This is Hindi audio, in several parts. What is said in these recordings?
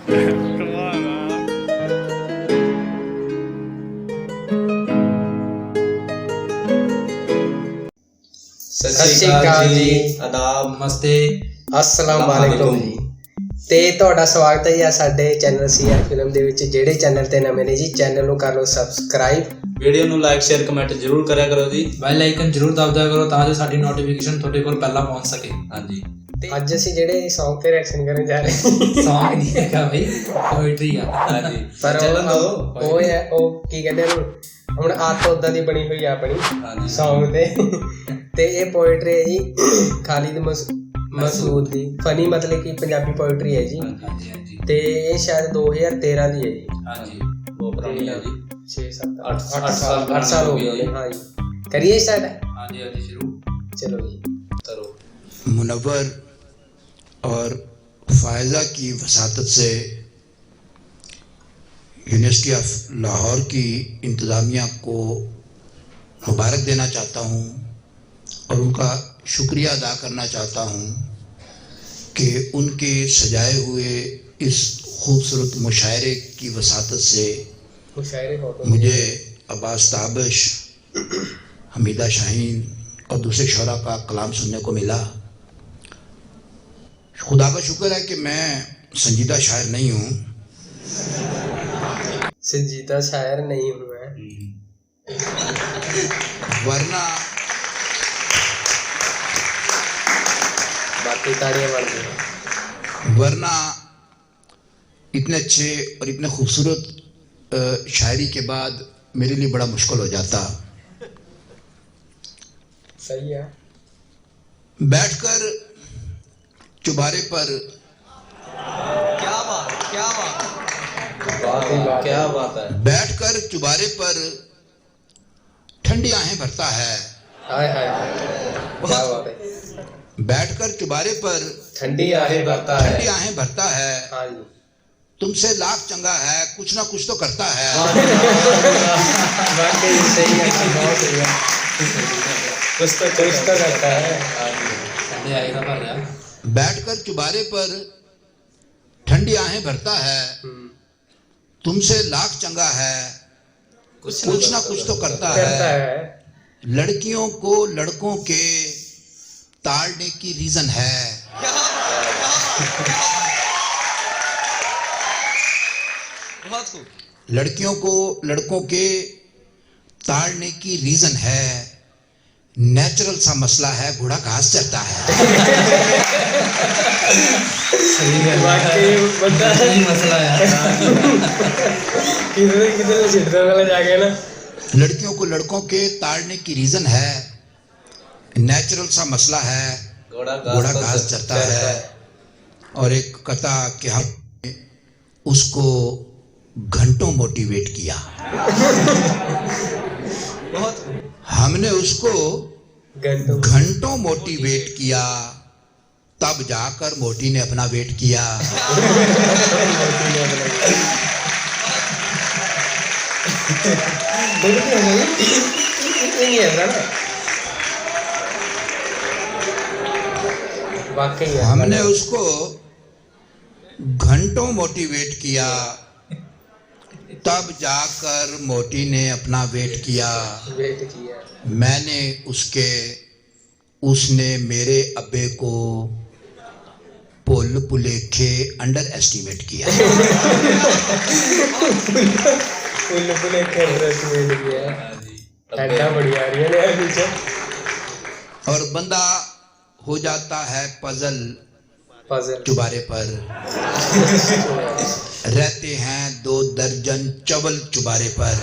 Come on, man. ਸਤਿ ਸ਼੍ਰੀ ਅਕਾਲ ਜੀ, ਆਦਾਬ, ਨਮਸਤੇ, अस्सलाम वालेकुम जी। ਤੇ ਤੁਹਾਡਾ ਸਵਾਗਤ ਹੈ ਜੀ ਸਾਡੇ ਚੈਨਲ ਸੀਆਰ ਫਿਲਮ ਦੇ ਵਿੱਚ। ਜਿਹੜੇ ਚੈਨਲ ਤੇ ਨਵੇਂ ਨੇ ਜੀ, ਚੈਨਲ ਨੂੰ ਕਰ ਲਓ ਸਬਸਕ੍ਰਾਈਬ, ਵੀਡੀਓ ਨੂੰ ਲਾਈਕ ਸ਼ੇਅਰ ਕਮੈਂਟ ਜ਼ਰੂਰ ਕਰਿਆ ਕਰੋ ਜੀ। ਬੈਲ ਆਈਕਨ ਜ਼ਰੂਰ ਦਬਦਿਆ ਕਰੋ ਤਾਂ ਜੋ ਸਾਡੀ ਨੋਟੀਫਿਕੇਸ਼ਨ ਤੁਹਾਡੇ ਕੋਲ ਪਹਿਲਾਂ ਪਹੁੰਚ ਸਕੇ। ਹਾਂਜੀ, ਤੇ ਅੱਜ ਅਸੀਂ ਜਿਹੜੇ Song ਤੇ ਰਿਐਕਸ਼ਨ ਕਰਨ ਜਾ ਰਹੇ ਹਾਂ, ਸੌਂਗ ਨਹੀਂ ਹੈਗਾ ਬਈ, ਪੋਇਟਰੀ ਆ। ਹਾਂਜੀ, ਪਰ ਚੱਲਣ ਦਿਓ। ਉਹ ਹੈ, ਉਹ ਕੀ ਕਹਿੰਦੇ ਉਹਨੂੰ, ਹੁਣ ਆਦਤ ਉਦਾਂ ਦੀ ਬਣੀ ਹੋਈ ਆ ਆਪਣੀ ਹਾਂਜੀ, Song ਤੇ ਇਹ ਪੋਇਟਰੀ ਹੈ ਜੀ ਖਾਲਿਦ ਮਸੂਦ ਦੀ। ਫਨੀ ਮਤਲਬ ਕਿ ਪੰਜਾਬੀ ਪੋਇਟਰੀ ਹੈ ਜੀ। ਹਾਂਜੀ, ਹਾਂਜੀ, ਤੇ ਇਹ ਸ਼ਾਇਦ 2013 ਦੀ ਹੈ ਜੀ। ਹਾਂਜੀ, ਬਹੁਤ ਪੁਰਾਣੀ ਹੈ ਜੀ। 6-7 8 ਸਾਲ ਹੋ ਗਏ ਹੋਣੇ। हाँ जी, करिए स्टार्ट। ਹਾਂਜੀ ਹਾਂਜੀ ਸ਼ੁਰੂ चलो जी करो। मुनव्वर और फ़ायज़ा की वसातत से यूनिवर्सिटी ऑफ लाहौर की इंतज़ामिया को मुबारक देना चाहता हूँ और उनका शुक्रिया अदा करना चाहता हूँ कि उनके सजाए हुए इस खूबसूरत मुशायरे की वसातत से मुझे अब्बास ताबिश, हमीदा शाहीन और दूसरे शोरा का कलाम सुनने को मिला। खुदा का शुक्र है कि मैं संजीदा शायर नहीं हूँ, संजीदा शायर नहीं हूँ मैं, वरना बाकी ताड़ियाँ बढ़ गई। वरना इतने अच्छे और इतने खूबसूरत शायरी के बाद मेरे लिए बड़ा मुश्किल हो जाता। सही है। बैठकर चुबारे पर क्या बात, क्या बात, बात ही बात क्या बात है। बैठकर चुबारे पर ठंडी आहें भरता है। हाय हाय क्या बात है। बैठकर चुबारे पर ठंडी आहें भरता है। ठंडी आहें भरता है। हाँ जी, तुमसे लाख चंगा है, कुछ ना कुछ तो करता है। बाकी सही है, बहुत सही है। कुछ तो करता है। ਸਾਡੇ ਆਈ ਦਾ ਭਰ ਰਿਹਾ। बैठकर चुबारे पर ठंडी आहें भरता है। तुमसे लाख चंगा है, कुछ ना कुछ तो करता है। लड़कियों को लड़कों के ताड़ने की रीजन है। बहुत खूब। लड़कियों को लड़कों के ताड़ने की रीजन है। नेचुरल सा मसला है, घोड़ा घास चरता है। ਸਹੀ ਗੱਲ बाकी बंदा ਸਹੀ ਮਸਲਾ ਯਾਰ। किधर किधर सिद्धों वाला जाके ना। लड़कियों को लड़कों के ताड़ने की रीजन है। नेचुरल सा मसला है, घोड़ा घास चरता है। और एक कथा कि हम उसको घंटों मोटिवेट किया। बहुत हमने उसको घंटों घंटों मोटिवेट किया, तब जाकर मोटी ने अपना वेट किया। वाकई हमने उसको घंटों मोटिवेट किया, तब जाकर मोटी ने अपना वेट किया। वेट किया। मैंने उसने मेरे अब्बे को पुल पुलेखे अंडर एस्टिमेट किया। पुल पुले के किया। ठंडा बढ़िया आ रही है ना पीछे। और बंदा हो जाता है पजल पजल चुबारे पर। रहते हैं 2 दर्जन चवल चुबारे पर।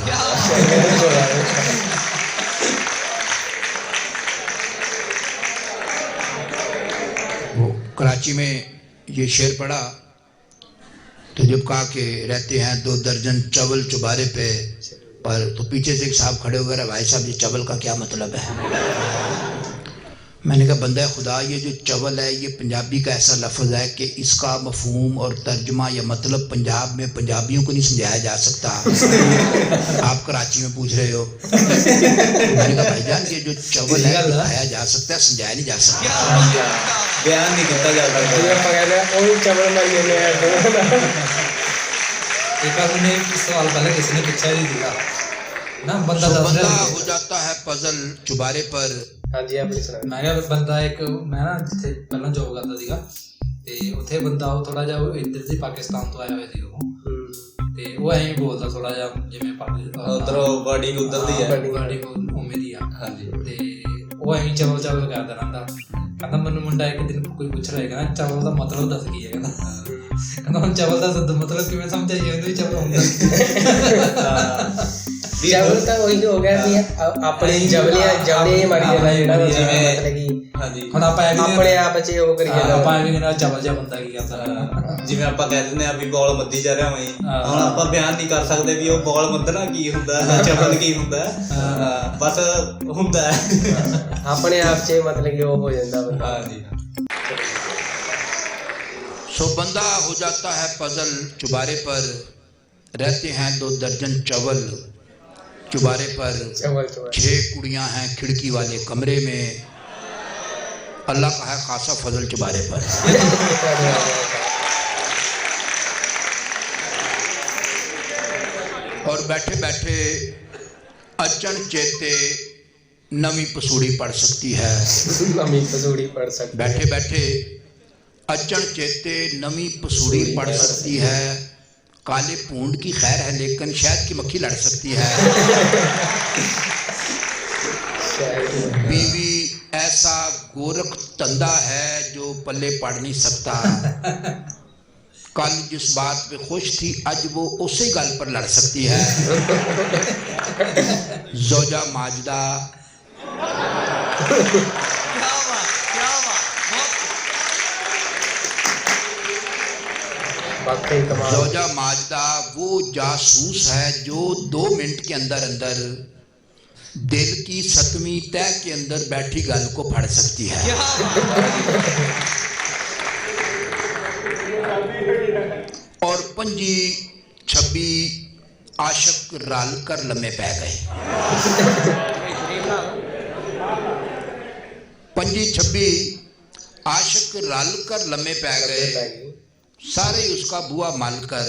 वो कराची में ये शेर पढ़ा तो जब कहा कि रहते हैं 2 दर्जन चवल चुबारे पे, पर तो पीछे से एक साहब खड़े हो गए, भाई साहब ये चवल का क्या मतलब है। मैंने कहा बंदा खुदा, ये जो चवल है ये पंजाबी का ऐसा लफ्ज़ है कि इसका मफहूम और तर्जमा या मतलब पंजाब में पंजाबियों को नहीं समझाया जा सकता। आप कराची में पूछ रहे हो। मैंने कहा भाईजान ये जो चवल है दिखाया जा सकता है, समझाया नहीं जा सकता। बयान नहीं किया जा सकता। चावल एक बार मैंने एक सवाल पहले किसी ने पूछा ही दिया ना, बंदा सो दस बंदा रहा हो जाता है पजल चुबारे पर। ਹਾਂਜੀ ਆਪਣੀ ਸੁਣਾ। ਮੈਂ ਕਿਹਾ ਬੰਦਾ ਇੱਕ ਮੈਂ ਨਾ ਜਿੱਥੇ ਪਹਿਲਾਂ ਜੋਬ ਕਰਦਾ ਸੀਗਾ ਤੇ ਉੱਥੇ ਬੰਦਾ ਉਹ ਥੋੜਾ ਜਿਹਾ ਇੱਧਰ ਦੀ ਪਾਕਿਸਤਾਨ ਤੋਂ ਆਇਆ ਹੋਇਆ ਸੀ ਉਹ, ਤੇ ਉਹ ਐਂ ਬੋਲਦਾ ਥੋੜਾ ਜਿਹਾ ਜਿਵੇਂ ਉਧਰੋਂ ਬਾਡੀ ਉਧਰ ਦੀ ਹੈ। ਬਾਡੀ ਉਵੇਂ ਦੀ ਆ। ਹਾਂਜੀ। ਤੇ ਉਹ ਐਂ ਚਵਲ ਚਵਲ ਕਰਦਾ ਰਹਿੰਦਾ। ਕਹਿੰਦਾ ਮੈਨੂੰ ਮੁੰਡਾ ਇੱਕ ਦਿਨ ਕੋਈ ਪੁੱਛ ਰਿਹਾ, ਕਹਿੰਦਾ ਚਵਲ ਦਾ ਮਤਲਬ ਦੱਸ ਕੀ ਹੈ। ਕਹਿੰਦਾ ਹੁਣ ਚਵਲ ਦਾ ਮਤਲਬ ਕਿਵੇਂ ਸਮਝਾਈਏ ਉਹਨੂੰ ਵੀ ਚਵਲ ਹੁੰਦਾ। ਜਬਲ ਤਾਂ ਉਹੀ ਹੋ ਗਿਆ ਵੀ ਆਪਣੇ ਜਵਲੇ ਮਾਰੀ ਜਾਂਦਾ ਜਿਹੜਾ ਮਤਲਬ ਕਿ ਹਾਂਜੀ। ਹੁਣ ਆਪਾਂ ਆਪਣੇ ਆਪ 'ਚ ਉਹ ਕਰੀ ਜਾਂਦਾ। ਆਪਾਂ ਐਵੇਂ ਕਹਿੰਦਾ ਚਵਲ ਜਿਹਾ ਬੰਦਾ ਕੀ ਕਰਦਾ। ਜਿਵੇਂ ਆਪਾਂ ਕਹਿ ਦਿੰਦੇ ਆ ਵੀ ਬੋਲ ਮੱਦੀ ਜਾ ਰਿਹਾ ਹੋਈ, ਹੁਣ ਆਪਾਂ ਬਿਆਨ ਨਹੀਂ ਕਰ ਸਕਦੇ ਵੀ ਉਹ ਬੋਲ ਮੱਦਣਾ ਕੀ ਹੁੰਦਾ ਜਾਂ ਚਵਲ ਕੀ ਹੁੰਦਾ, ਬਸ ਹੁੰਦਾ ਆਪਣੇ ਆਪ 'ਚ ਮਤਲਬ ਕਿ ਉਹ ਹੋ ਜਾਂਦਾ ਬੰਦਾ। ਹਾਂਜੀ। सो बंदा हो जाता है पजल चुबारे पर, रहते हैं 2 दर्जन चवल चुबारे पर, 6 कुड़ियां हैं खिड़की वाले कमरे में, अल्लाह का है खासा फजल चुबारे पर। और बैठे बैठे अचन चेते नवी पसूड़ी पड़ सकती है। नवी पसूड़ी पड़ सकती। बैठे बैठे अचन चेते नवी पसूड़ी पड़ सकती है। काले पूंड की खैर है लेकिन शहद की मक्खी लड़ सकती है। बीवी ऐसा गोरख तंदा है जो पल्ले पड़ नहीं सकता। कल जिस बात पे खुश थी आज वो उसी गल पर लड़ सकती है। जोजा माजदा जोजा माजदा वो जासूस है जो 2 मिनट के अंदर अंदर दिल की 7वीं तह के अंदर बैठी गल को फड़ सकती है। और 25 आशिक रल कर लम्हे पै गए। 25 आशिक रल कर लम्हे पै गए। सारे उसका बुआ मल कर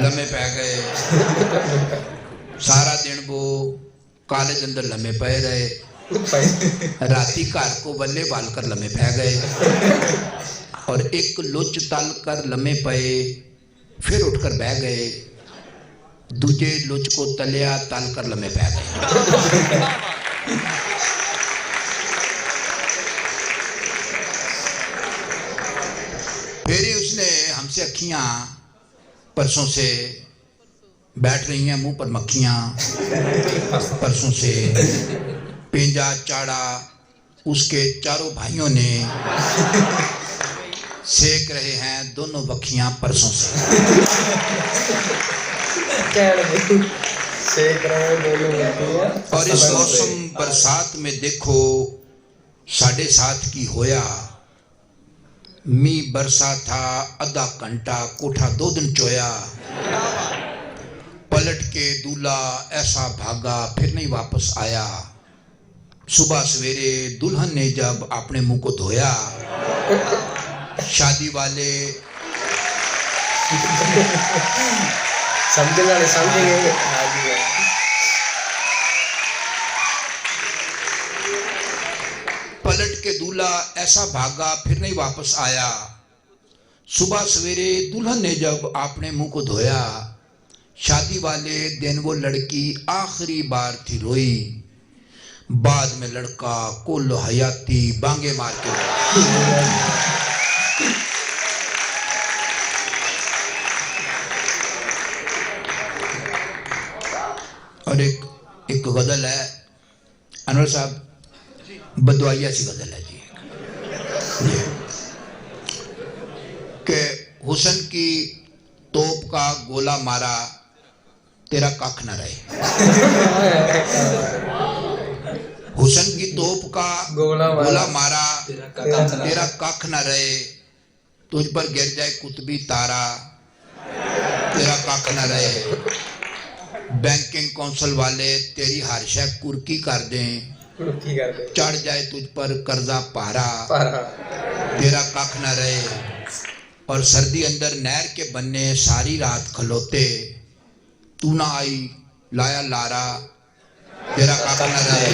लम्हे पै गए। सारा दिन वो कॉलेज अंदर लम्हे पे रहे। राती घर को बल्ले बाल कर लम्हे पै गए। और एक लुच तल कर लम्हे पे फिर उठकर बह गए। दूजे लुच को तलिया तल कर लम्हे पै गए। फिर उसने हमसे अखियां परसों से बैठ रही हैं, मुंह पर मक्खियां परसों से पिंजा चाड़ा उसके चारों भाइयों ने सेक रहे हैं दोनों बखियां परसों से। सेक रहे हैं दोनों बखियां। और इस मौसम बरसात में देखो 7:30 की होया। मी बरसा था आधा घंटा कोठा 2 दिन चोया। पलट के दूल्हा ऐसा भागा फिर नहीं वापस आया। सुबह सवेरे दुल्हन ने जब अपने मुंह को धोया, शादी वाले समझने वाले समझेंगे। पलट के दूल्हा ऐसा भागा फिर नहीं वापस आया। सुबह सवेरे दुल्हन ने जब अपने मुंह को धोया, शादी वाले दिन वो लड़की आखिरी बार थी रोई। बाद में लड़का कुल हयाती बांगे मार के और एक गजल है अनवर साहब, बदवाइया सी गजल है जी कि हुसन की तोप का गोला मारा तेरा कख न रहे। हुसन की तोप का गोला मारा तेरा कख न रहे। तुझ पर गिर जाए कुतबी तारा तेरा कख न रहे। बैंकिंग काउंसिल वाले तेरी हर शय कुर्की कर दें। चढ़ जाए तुझ पर कर्जा पारा तेरा कख न रहे। और सर्दी अंदर नहर के बन्ने सारी रात खलोते, तू ना आई लाया लारा, तेरा काका न रहे।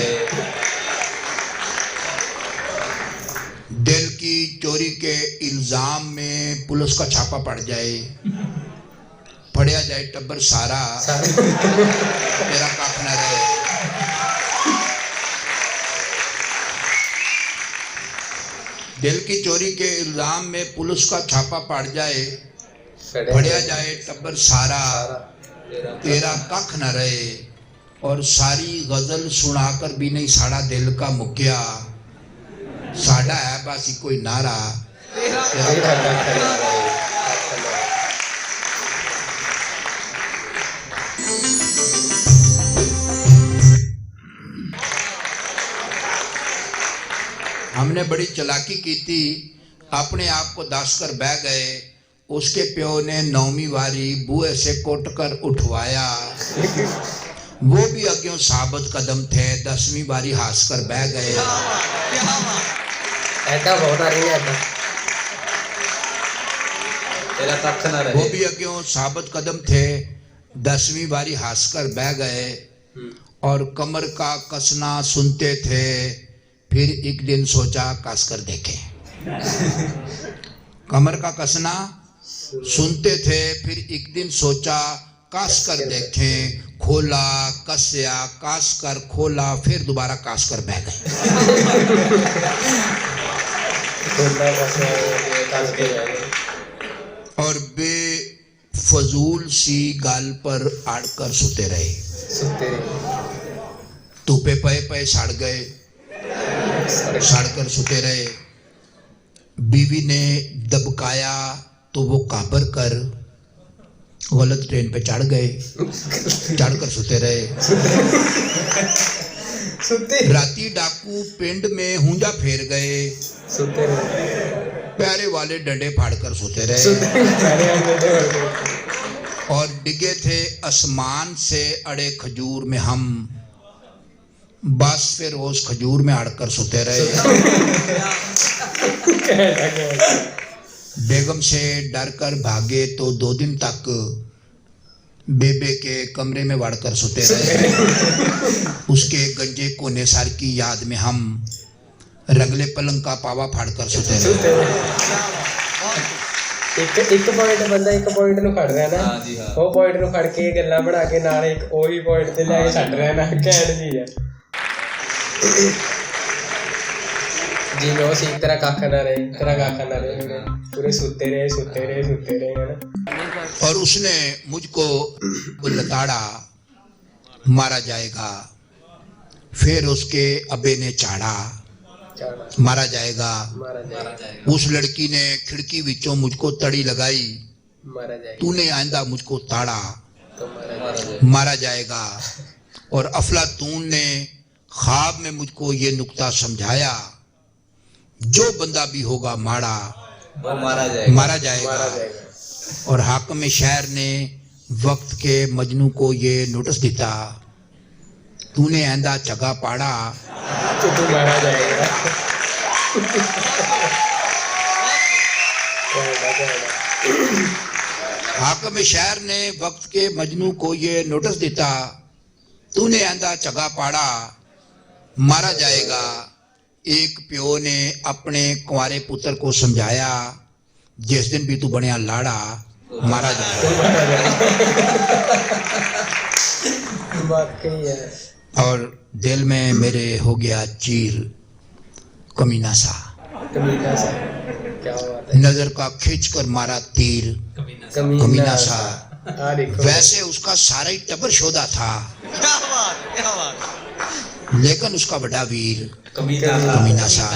दिल की चोरी के इल्जाम में पुलिस का छापा पड़ जाए, पढ़िया जाए टब्बर सारा, तेरा काका न रहे। दिल की चोरी के इल्जाम में पुलिस का छापा पड़ जाए, पढ़िया जाए टब्बर सारा, तेरा कख न रहे। और सारी गजल सुनाकर भी नहीं साड़ा दिल का मुक्या, साड़ा है बस कोई नारा, तेरा कख न रहे। हमने बड़ी चालाकी की थी, अपने आप को दास कर बह गए। उसके प्यो ने 9वीं बारी बुए से कोट कर उठवाया, वो भी अग्यों साबित कदम थे, 10वीं बारी हास कर बह गए। ऐसा बहुत आ रही है ऐसा। तेरा कख न रहे। वो भी अग्यों साबित कदम थे, 10वीं बारी हास कर बह गए। और कमर का कसना सुनते थे, फिर एक दिन सोचा कस कर देखें। कमर का कसना सुनते थे, फिर एक दिन सोचा कस कर देखें। खोला कसया, कस कर खोला, फिर दोबारा कस कर बह गए। और बेफजूल सी गाल पर आड़कर सुते रहे। धूपे पे पे सड़ गए, सड़कर सुते रहे। बीवी ने दबकाया तो वो काबर कर गलत ट्रेन पे चढ़ गए, चढ़कर सुते रहे। राती डाकू पिंड में हुंजा फेर गए, प्यारे वाले डंडे फाड़कर सोते रहे। और डिगे थे आसमान से अड़े खजूर में हम, बस फिर उस खजूर में अड़कर सोते रहे। बेगम से डर कर भागे तो 2 दिन तक बेबे के कमरे में वड़कर सोते रहे। उसके गंजे कोने सर की याद में हम रगले पलंग का पावा फाड़कर सोते रहे। ਇੱਕ ਪੁਆਇੰਟ ਬੰਦਾ ਇੱਕ ਪੁਆਇੰਟ ਨੂੰ ਖੜ ਰਿਹਾ ਨਾ, ਉਹ ਪੁਆਇੰਟ ਨੂੰ ਖੜ ਕੇ ਗੱਲਾਂ ਬਣਾ ਕੇ ਨਾਲ ਇੱਕ ਉਹੀ ਪੁਆਇੰਟ ਤੇ ਲੈ ਕੇ ਛੱਡ ਰਿਹਾ ਨਾ, ਘੈਂਟ ਜੀ ਆ। जिਵੇਂ ਉਹ ਸੀ ਤੇਰਾ ਕੱਖ ਨਾ ਰਹੇ, ਤੇਰਾ ਕੱਖ ਨਾ ਰਹੇ, पूरे सुते रहे है ना। और उसने मुझको लताड़ा, मारा जाएगा। फिर उसके अबे ने चाड़ा, मारा जाएगा। उस लड़की ने खिड़की विचों मुझको तड़ी लगाई, तूने आइंदा मुझको ताड़ा, मारा जाएगा। और अफलातून ने ख्वाब में मुझको ये नुक्ता समझाया, जो बंदा भी होगा माड़ा वो मारा जाएगा। और हाकिम शहर ने वक्त के मजनू को ये नोटिस दिता, तूने आंदा चगा पाड़ा तो तू मारा जाएगा। हाकिम शहर ने वक्त के मजनू को ये नोटिस दिता, तूने आंदा चगा पाड़ा, मारा जाएगा। एक प्यो ने अपने कुंवारे पुत्र को समझाया, जिस दिन भी तू बनिया लाड़ा मारा जाएगा। और दिल में मेरे हो गया चीर, कमीना सा क्या बात है। नजर का खींच कर मारा तीर, कमीना सा। वैसे उसका सारा ही टबर शोधा था, लेकिन उसका बड़ा वीर कमीना सा।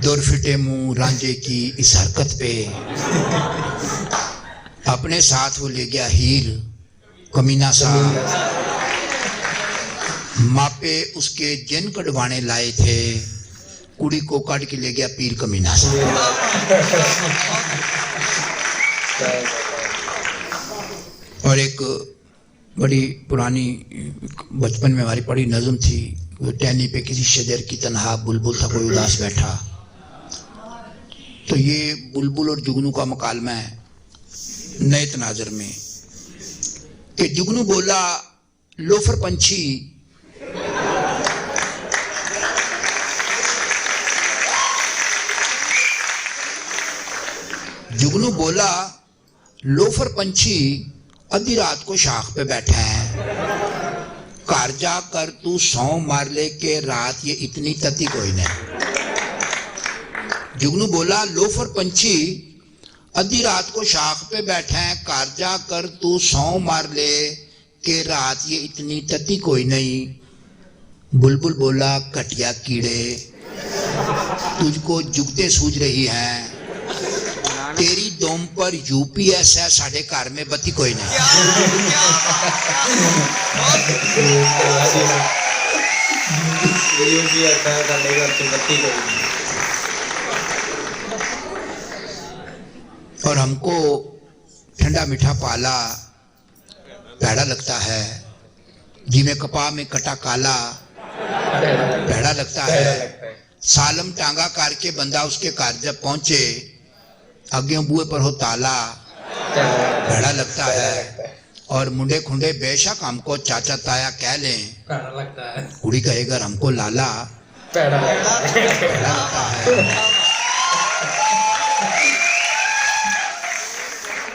दूर फिटे मुंह रांझे की इस हरकत पे, अपने साथ वो ले गया हीर, कमीना सा। मापे उसके जिन कटवाने लाए थे, कुड़ी को काट के ले गया पीर, कमीना सा। और एक बड़ी पुरानी बचपन में हमारी पढ़ी नज़म थी, वो टहनी पे किसी शजर की तन्हा बुलबुल था कोई उदास बैठा, तो ये बुलबुल और जुगनू का मुकालमा है नए तनाजर में कि जुगनू बोला लोफर पंछी जुगनू बोला लोफर पंछी आधी रात को शाख पे बैठा है, घर जाकर तू सौ मार ले के रात ये इतनी तती कोई नहीं। जुगनू बोला लोफर पंछी आधी रात को शाख पे बैठा है, घर जाकर तू सौ मार ले के रात ये इतनी तती कोई नहीं। बुलबुल बोला कटिया कीड़े तुझको जुगते सूझ रही हैं, तेरी दोम पर यूपीएस है, साढ़े घर में बत्ती कोई नहीं। और हमको ठंडा मीठा पाला भैड़ा लगता है, जिमें कपा में कटा काला भैड़ा लगता है। सालम टांगा करके बंदा उसके घर जब पहुंचे, आगे बुए पर हो ताला भैड़ा लगता है। और मुंडे खुंडे बेशक हमको चाचा ताया कह लें, लगता है कुड़ी कहेगा हमको लाला ਭੈੜਾ भैड़ा लगता है।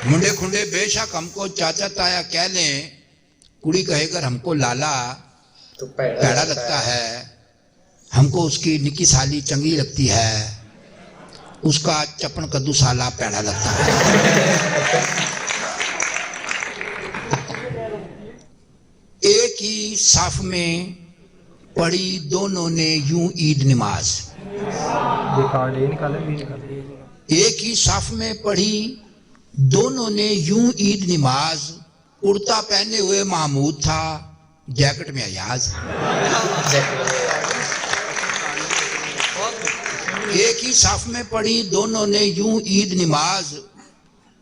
मुंडे खुंडे बेशक हमको चाचा ताया कह लें, कुड़ी कहेगा हमको लाला तो भैड़ा लगता है। हमको उसकी निकी साली चंगी लगती है, उसका चपन कद्दू साला पैड़ा लगता है। एक ही साफ में पढ़ी दोनों ने यूं ईद नमाज, एक ही साफ में पढ़ी दोनों ने यूं ईद नमाज, कुर्ता पहने हुए महमूद था, जैकेट में अयाज। एक ही साफ में पढ़ी दोनों ने यूं ईद नमाज,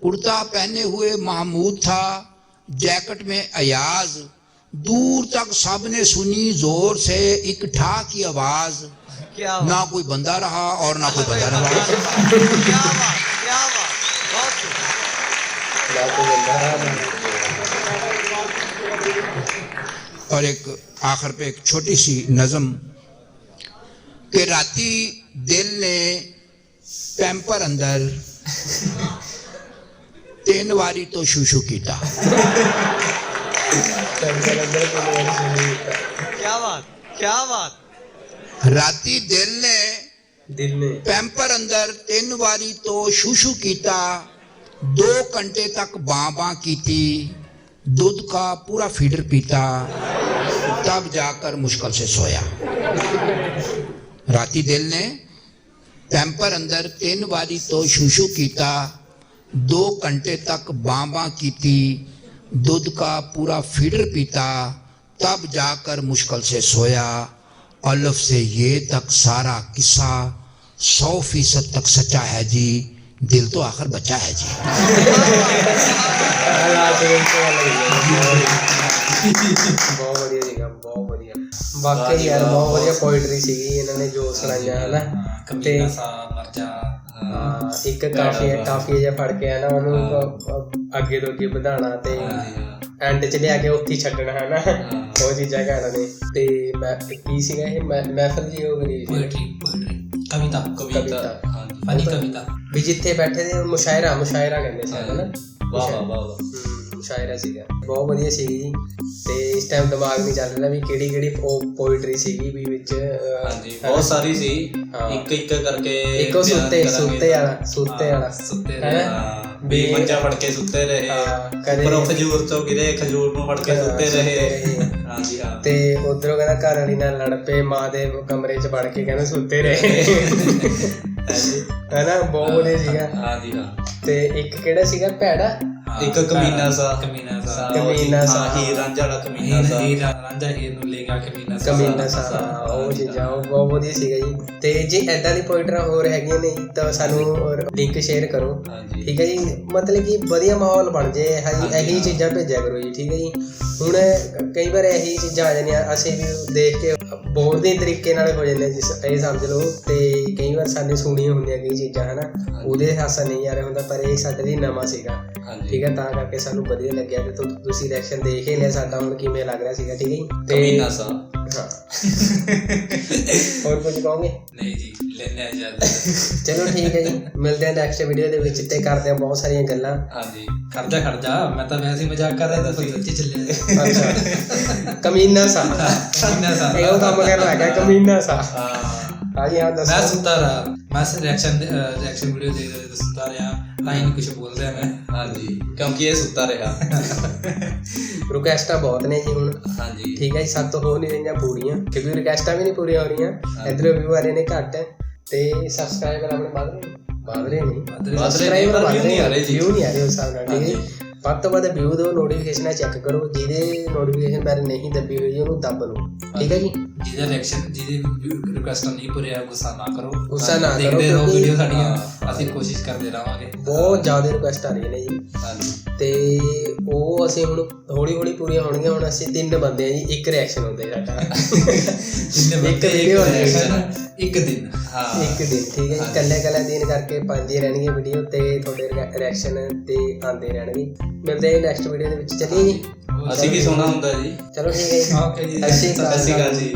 कुर्ता पहने हुए महमूद था, जैकेट में अयाज। दूर तक सबने सुनी जोर से एक ठा की आवाज, ना कोई बंदा रहा और ना कोई बंदा रहा। और एक आखिर पे एक छोटी सी नज़म कि राती दिल ने पैंपर अंदर 3 वारी तो शूशू कीता। क्या बात। राती दिल ने पैंपर अंदर 3 वारी तो शूशू कीता, 2 घंटे तक बां की थी, दूध का पूरा फीडर पीता, तब जाकर मुश्किल से सोया। राती दिल ने पैंपर अंदर 3 वारी तो शूशू कीता, 2 घंटे तक बां की थी, दूध का पूरा फीडर पीता, तब जाकर मुश्किल से सोया। अलफ से ये तक सारा किस्सा 100% तक सच्चा है जी, दिल तो आखिर बच्चा है जी। ਬਹੁਤ ਵਧੀਆ ਸੀਗਾ, ਬਹੁਤ ਵਧੀਆ ਵਾਕਈ ਯਾਰ, ਬਹੁਤ ਵਧੀਆ ਪੋਇਟਰੀ ਸੀਗੀ ਇਹਨਾਂ ਨੇ ਜੋ ਸੁਣਾਈਆਂ ਹੈ ਨਾ। ਤੇ ਇੱਕ ਕਾਫੀ ਜਿਹਾ ਫੜ ਕੇ ਹੈ ਨਾ ਉਹਨੂੰ ਅੱਗੇ ਤੋਂ ਅੱਗੇ ਵਧਾਉਣਾ ਤੇ ਐਂਡ 'ਚ ਲਿਆ ਕੇ ਉੱਥੇ ਛੱਡਣਾ ਹੈ ਨਾ, ਉਹ ਚੀਜ਼ਾਂ ਕਹਿਣਾ ਨੇ। ਤੇ ਮੈਂ ਕੀ ਸੀਗਾ ਇਹ ਮਹਿਫਲ ਜੀ ਉਹ ਗਰੀ कविता फनी कविता ਵੀ ਜਿੱਥੇ ਬੈਠੇ ਦੇ ਮੁਸ਼ਾਇਰਾ ਕਹਿੰਦੇ ਸੀ ਹੈ ਨਾ। ਮੁਸ਼ਾਇਰਾ ਸੀਗਾ, ਬਹੁਤ ਵਧੀਆ ਸੀਗੀ ਜੀ। ਤੇ ਇਸ ਟਾਈਮ ਦਿਮਾਗ ਨਹੀਂ ਚੱਲ ਰਿਹਾ ਵੀ ਕਿਹੜੀ ਪੋਇਟਰੀ ਸੀਗੀ ਵੀ ਵਿੱਚ। ਹਾਂਜੀ ਬਹੁਤ ਸਾਰੀ ਸੀ, ਇੱਕ ਕਰਕੇ। ਇੱਕ ਸੁੱਤੇ ਵਾਲਾ ਵੀ ਮੰਜਾ ਫੜ ਕੇ ਸੁੱਤੇ ਰਹੇ, ਉੱਪਰੋਂ ਖਜੂਰ ਤੋਂ ਗਿਰੇ, ਖਜੂਰ ਨੂੰ ਫੜ ਕੇ ਸੁੱਤੇ ਰਹੇ। ਹਾਂਜੀ ਹਾਂ। ਤੇ ਉਧਰੋਂ ਕਹਿੰਦਾ ਘਰ ਵਾਲੀ ਨਾਲ ਲੜ ਪਏ, ਮਾਂ ਦੇ ਕਮਰੇ 'ਚ ਵੜ ਕੇ ਕਹਿੰਦਾ ਸੁੱਤੇ ਰਹੇ ਹੈ ਨਾ। ਬਹੁਤ ਵਧੀਆ ਸੀਗਾ। ਹਾਂਜੀ ਹਾਂ। ਤੇ ਇੱਕ ਕਿਹੜਾ ਸੀਗਾ ਭੈੜਾ, ਇੱਕ ਕਮੀਨਾ ਸਾ ਹੀਰ ਰਾਂਝਾ ਵਾਲਾ ਕਮੀਨਾ ਸਾ ਹੀਰ ਨੂੰ ਲੈ ਗਿਆ ਕਮੀਨਾ ਸਾ, ਉਹ ਚੀਜ਼ਾਂ ਉਹ ਬਹੁਤ ਵਧੀਆ ਸੀਗਾ ਜੀ। ਤੇ ਜੇ ਏਦਾਂ ਦੀ ਪੋਇਟਰਾਂ ਹੋਰ ਹੈਗੀਆਂ ਨੇ ਤਾਂ ਸਾਨੂੰ ਲਿੰਕ ਸ਼ੇਅਰ ਕਰੋ, ਠੀਕ ਹੈ ਜੀ। ਮਤਲਬ ਕਿ ਵਧੀਆ ਮਾਹੌਲ ਬਣ ਜੇ, ਇਹੀ ਚੀਜ਼ਾਂ ਭੇਜਿਆ ਕਰੋ ਜੀ, ਠੀਕ ਹੈ ਜੀ। ਹੁਣ ਕਈ ਵਾਰ ਇਹੀ ਚੀਜ਼ਾਂ ਆ ਜਾਂਦੀਆਂ, ਅਸੀਂ ਵੀ ਦੇਖ ਕੇ ਬੋਰ ਦੇ ਤਰੀਕੇ ਨਾਲ ਹੋ ਜਾਂਦੇ ਜਿਸ ਇਹ ਸਮਝ ਲਓ। ਤੇ ਕਈ ਵਾਰ ਸਾਡੇ ਸੁਣੀਆਂ ਹੁੰਦੀਆਂ ਕਈ ਚੀਜ਼ਾਂ ਹਨਾ, ਉਹਦੇ ਹਾਸਾ ਨਹੀਂ ਆ ਰਿਹਾ ਹੁੰਦਾ, ਪਰ ਇਹ ਸਾਡੇ ਲਈ ਨਵਾਂ ਸੀਗਾ। ਠੀਕ ਹੈ, ਤਾਂ ਕਰਕੇ ਸਾਨੂੰ ਵਧੀਆ ਲੱਗਿਆ ਤੇ ਤੁਸੀਂ ਰਿਐਕਸ਼ਨ ਦੇਖ ਹੀ ਲਿਆ ਸਾਡਾ ਹੁਣ ਕਿਵੇਂ ਲੱਗ ਰਿਹਾ ਸੀਗਾ। ਠੀਕ ਹੈ ਜੀ, ਕਮੀਨਾ ਸਾ ਹਾਂ ਹੋਰ ਕੁਝ ਕਹੋਗੇ? ਨਹੀਂ ਜੀ, ਲੈਣੇ ਆ ਚਲੋ ਠੀਕ ਹੈ ਜੀ, ਮਿਲਦੇ ਹਾਂ ਨੈਕਸਟ ਵੀਡੀਓ ਦੇ ਵਿੱਚ ਤੇ ਕਰਦੇ ਹਾਂ ਬਹੁਤ ਸਾਰੀਆਂ ਗੱਲਾਂ। ਹਾਂਜੀ, ਖਰਜਾ ਮੈਂ ਤਾਂ ਵੈਸੇ ਹੀ ਮਜ਼ਾਕ ਕਰ ਰਿਹਾ ਸੀ, ਸੱਚੀ ਚੱਲਿਆ। ਅੱਛਾ, ਕਮੀਨਾ ਸਾ ਇਹ ਉਹ ਕੰਮ ਕਰਨ ਲੱਗ ਗਿਆ, ਕਮੀਨਾ ਸਾ। ਹਾਂਜੀ ਹਾਂ ਦੱਸੋ। ਮੈਂ ਸੁੱਤਾ ਰਹਾ, ਮੈਂ ਰਿਐਕਸ਼ਨ ਵੀਡੀਓ ਦੇ ਸੁੱਤਾ ਰਿਹਾ, ਤਾਂ ਹੀ ਨਹੀਂ ਕੁਝ ਬੋਲ ਰਿਹਾ ਮੈਂ। ਹਾਂਜੀ, ਕਿਉਂਕਿ ਇਹ ਸੁੱਤਾ ਰਿਹਾ। ਰਿਕੁਐਸਟਾਂ ਬਹੁਤ ਨੇ ਜੀ ਹੁਣ। ਹਾਂਜੀ ਠੀਕ ਹੈ ਜੀ, ਸਭ ਤੋਂ ਹੋ ਨਹੀਂ ਰਹੀਆਂ ਪੂਰੀਆਂ, ਕਿਉਂਕਿ ਰਿਕੁਐਸਟਾਂ ਵੀ ਨਹੀਂ ਪੂਰੀਆਂ ਹੋ ਰਹੀਆਂ। ਇੱਧਰ ਵਿਊ ਆ ਰਹੇ ਨੇ ਘੱਟ ਤੇ ਸਬਸਕ੍ਰਾਈਬਰ ਆਪਣੇ ਵੱਧ ਰਹੇ ਨੇ। ਸਬਸਕ੍ਰਾਈਬਰ ਵੱਧ ਰਹੇ ਨੇ, ਵਿਊ ਨਹੀਂ ਆ ਰਹੇ ਉਸ ਹਿਸਾਬ ਨਾਲ। ਠੀਕ ਹੈ, ਵੱਧ ਤੋਂ ਵੱਧ ਵਿਊ ਦਿਓ, ਨੋਟੀਫਿਕੇਸ਼ਨਾਂ ਚੈੱਕ ਕਰੋ, ਜਿਹਦੇ ਨੋਟੀਫਿਕੇਸ਼ਨ ਬਾਰੇ ਨਹੀਂ ਦੱਬੀ ਹੋਈ ਉਹਨੂੰ ਦੱਬ ਲਓ। ਠੀਕ ਹੈ ਜੀ, ਜਿਹਦਾ ਜਿਹਦੀ ਰਿਕੁਐਸਟ ਨਹੀਂ ਪੂਰੀ ਆ ਗੁੱਸਾ ਨਾ ਕਰੋ, ਗੁੱਸਾ ਨਾ ਕਰੋ, ਦੇਖਦੇ ਰਹੋ ਕਿਉਂਕਿ ਵੀਡੀਓ ਸਾਡੀਆਂ, ਅਸੀਂ ਕੋਸ਼ਿਸ਼ ਕਰਦੇ ਰਹਾਂਗੇ। ਬਹੁਤ ਜ਼ਿਆਦਾ ਰਿਕੁਐਸਟ ਆ ਰਹੀਆਂ ਨੇ ਜੀ। ਤੇ ਉਹ ਅਸੀਂ ਹੁਣ ਹੌਲੀ ਹੌਲੀ ਪੂਰੀਆਂ ਹੋਣਗੀਆਂ। ਹੁਣ ਅਸੀਂ 3 ਬੰਦੇ ਆ ਜੀ, ਇੱਕ ਰਿਐਕਸ਼ਨ ਹੁੰਦਾ ਸਾਡਾ, ਇੱਕ ਵੀਡੀਓ ਇੱਕ ਦਿਨ। ਇੱਕ ਦਿਨ। ਠੀਕ ਹੈ ਜੀ, ਕੱਲੇ ਦਿਨ ਕਰਕੇ 5 ਹੀ ਰਹਿਣਗੀਆਂ ਵੀਡੀਓ ਤੇ ਤੁਹਾਡੇ ਰਿਐਕਸ਼ਨ ਤੇ ਆਉਂਦੇ ਰਹਿਣਗੇ। ਮਿਲਦੇ ਹਾਂ ਨੈਕਸਟ ਵੀਡੀਓ ਦੇ ਵਿੱਚ। ਚੱਲੀਏ ਜੀ, ਅਸੀਂ ਵੀ ਸੋਹਣਾ ਹੁੰਦਾ ਜੀ। ਚਲੋ ਠੀਕ ਹੈ ਜੀ, ਓਕੇ ਜੀ, ਸਤਿ ਸ਼੍ਰੀ ਸਤਿ ਸ਼੍ਰੀ ਅਕਾਲ ਜੀ।